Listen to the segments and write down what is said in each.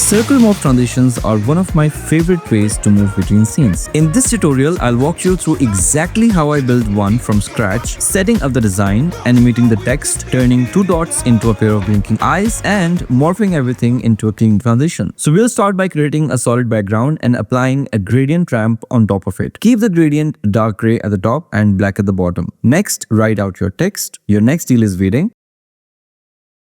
Circle morph transitions are one of my favorite ways to move between scenes. In this tutorial, I'll walk you through exactly how I built one from scratch, setting up the design, animating the text, turning two dots into a pair of blinking eyes, and morphing everything into a clean transition. So we'll start by creating a solid background and applying a gradient ramp on top of it. Keep the gradient dark gray at the top and black at the bottom. Next, write out your text. Your next deal is waiting.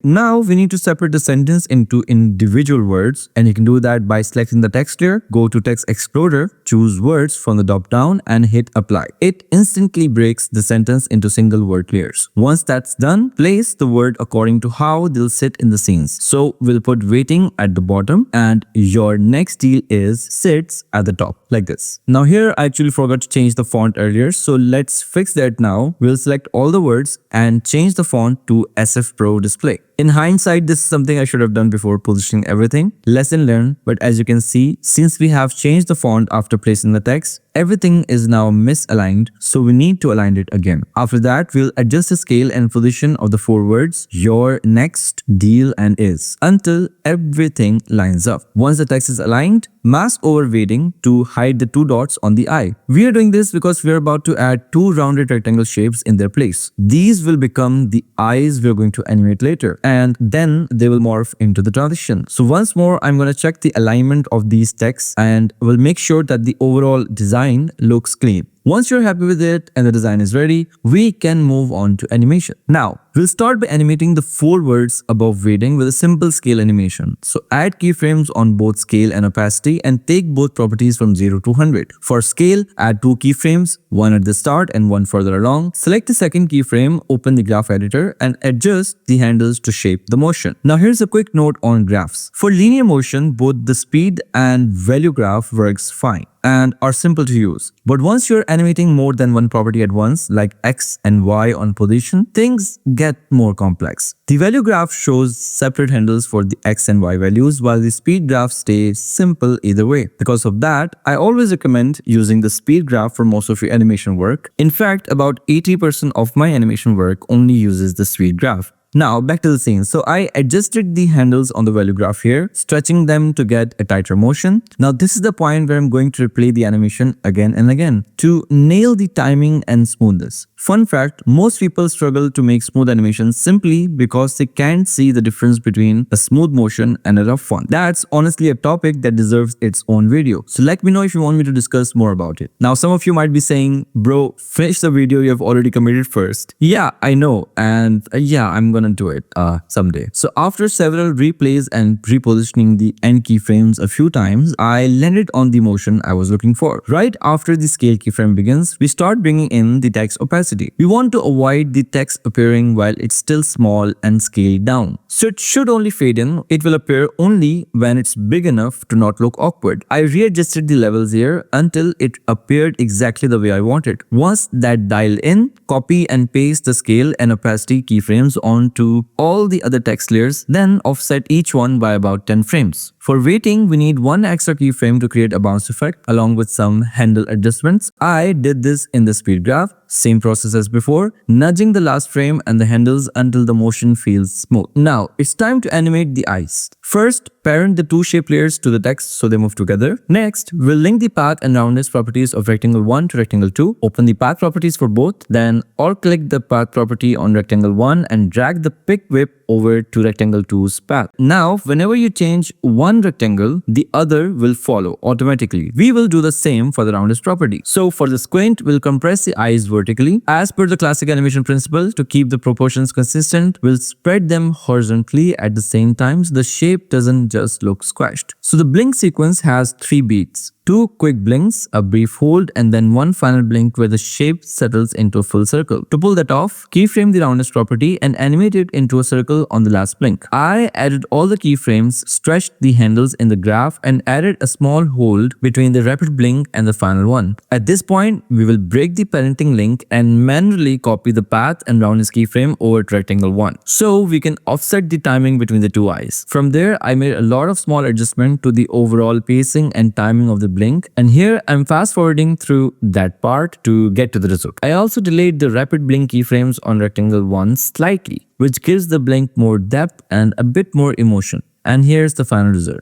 Now we need to separate the sentence into individual words, and you can do that by selecting the text layer, go to Text Explorer, choose words from the drop down and hit apply. It instantly breaks the sentence into single word layers. Once that's done, place the word according to how they'll sit in the scenes. So we'll put waiting at the bottom and your next deal is sits at the top like this. Now here I actually forgot to change the font earlier, so let's fix that now. We'll select all the words and change the font to SF Pro Display. In hindsight, this is something I should have done before positioning everything. Lesson learned, but as you can see, since we have changed the font after placing the text, everything is now misaligned, so we need to align it again. After that, we'll adjust the scale and position of the four words, your, next, deal, and is, until everything lines up. Once the text is aligned, mask over waiting to hide the two dots on the eye. We are doing this because we are about to add two rounded rectangle shapes in their place. These will become the eyes we are going to animate later, and then they will morph into the transition. So once more, I'm going to check the alignment of these texts and will make sure that the overall design looks clean. Once you're happy with it and the design is ready, we can move on to animation. Now, we'll start by animating the four words above waiting with a simple scale animation. So add keyframes on both scale and opacity and take both properties from 0 to 100. For scale, add two keyframes, one at the start and one further along. Select the second keyframe, open the graph editor and adjust the handles to shape the motion. Now here's a quick note on graphs. For linear motion, both the speed and value graph works fine and are simple to use. But once you're animating more than one property at once, like X and Y on position, things get more complex. The value graph shows separate handles for the X and Y values, while the speed graph stays simple either way. Because of that, I always recommend using the speed graph for most of your animation work. In fact, about 80% of my animation work only uses the speed graph. Now back to the scene. So I adjusted the handles on the value graph here, stretching them to get a tighter motion. Now this is the point where I'm going to replay the animation again and again to nail the timing and smoothness. Fun fact, most people struggle to make smooth animations simply because they can't see the difference between a smooth motion and a rough one. That's honestly a topic that deserves its own video. So let me know if you want me to discuss more about it. Now some of you might be saying, bro, finish the video you have already committed first. Yeah, I know. And yeah, I'm gonna do it someday. So after several replays and repositioning the end keyframes a few times, I landed on the motion I was looking for. Right after the scale keyframe begins, we start bringing in the text opacity. We want to avoid the text appearing while it's still small and scaled down. So it should only fade in. It will appear only when it's big enough to not look awkward. I readjusted the levels here until it appeared exactly the way I wanted. Once that dialed in, copy and paste the scale and opacity keyframes onto all the other text layers, then offset each one by about 10 frames. For waiting, we need one extra keyframe to create a bounce effect along with some handle adjustments. I did this in the speed graph, same process as before, nudging the last frame and the handles until the motion feels smooth. Now, it's time to animate the eyes. First, parent the two shape layers to the text so they move together. Next, we'll link the path and roundness properties of rectangle 1 to rectangle 2. Open the path properties for both, then alt-click the path property on rectangle 1 and drag the pick whip over to rectangle 2's path. Now, whenever you change one rectangle, the other will follow automatically. We will do the same for the roundness property. So for the squint, we'll compress the eyes vertically. As per the classic animation principle, to keep the proportions consistent, we'll spread them horizontally at the same time so the shape doesn't just look squashed. So the blink sequence has 3 beats. 2 quick blinks, a brief hold, and then one final blink where the shape settles into a full circle. To pull that off, keyframe the roundness property and animate it into a circle on the last blink. I added all the keyframes, stretched the handles in the graph, and added a small hold between the rapid blink and the final one. At this point, we will break the parenting link and manually copy the path and roundness keyframe over to rectangle 1, so we can offset the timing between the two eyes. From there, I made a lot of small adjustments to the overall pacing and timing of the blink, and here I'm fast forwarding through that part to get to the result. I also delayed the rapid blink keyframes on rectangle 1 slightly, which gives the blink more depth and a bit more emotion. And here's the final result.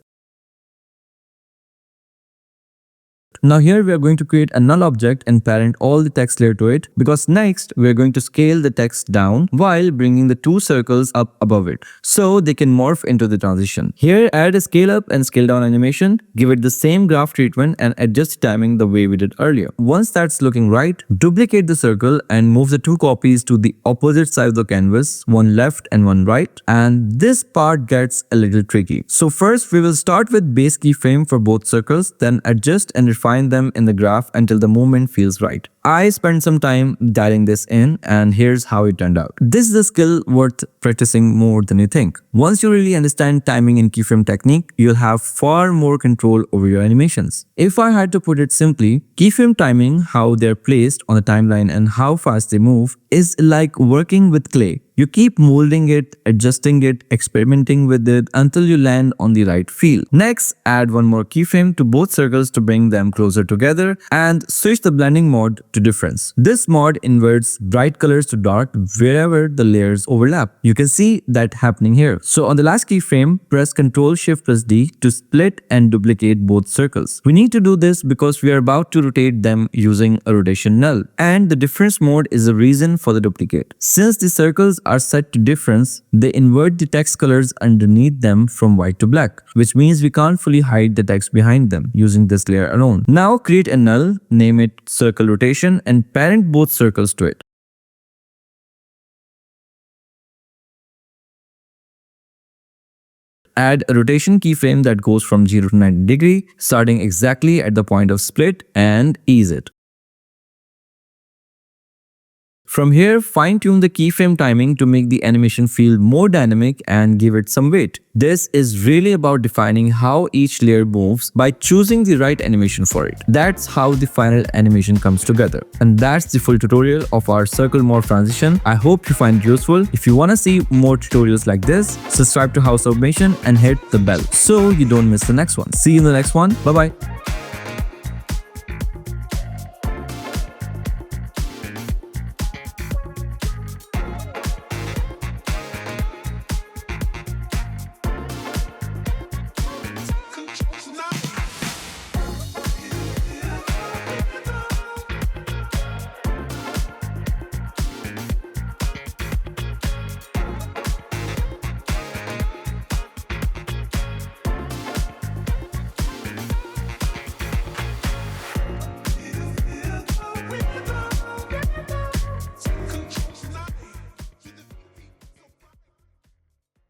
Now here we are going to create a null object and parent all the text layer to it, because next we are going to scale the text down while bringing the two circles up above it so they can morph into the transition. Here add a scale up and scale down animation, give it the same graph treatment and adjust timing the way we did earlier. Once that's looking right, duplicate the circle and move the two copies to the opposite side of the canvas, one left and one right, and this part gets a little tricky. So first we will start with base keyframe for both circles, then adjust and refine them in the graph until the movement feels right. I spent some time dialing this in and here's how it turned out. This is a skill worth practicing more than you think. Once you really understand timing and keyframe technique, you'll have far more control over your animations. If I had to put it simply, keyframe timing, how they're placed on the timeline and how fast they move, is like working with clay. You keep molding it, adjusting it, experimenting with it until you land on the right feel. Next, add one more keyframe to both circles to bring them closer together and switch the blending mode to difference. This mode inverts bright colors to dark wherever the layers overlap. You can see that happening here. So on the last keyframe, press Ctrl+Shift+D to split and duplicate both circles. We need to do this because we are about to rotate them using a rotation null, and the difference mode is the reason for the duplicate. Since the circles are set to difference, they invert the text colors underneath them from white to black, which means we can't fully hide the text behind them using this layer alone. Now create a null, name it circle rotation, and parent both circles to it. Add a rotation keyframe that goes from 0 to 90 degrees, starting exactly at the point of split, and ease it. From here, fine-tune the keyframe timing to make the animation feel more dynamic and give it some weight. This is really about defining how each layer moves by choosing the right animation for it. That's how the final animation comes together. And that's the full tutorial of our circle morph transition. I hope you find it useful. If you want to see more tutorials like this, subscribe to House of Mation and hit the bell so you don't miss the next one. See you in the next one. Bye-bye.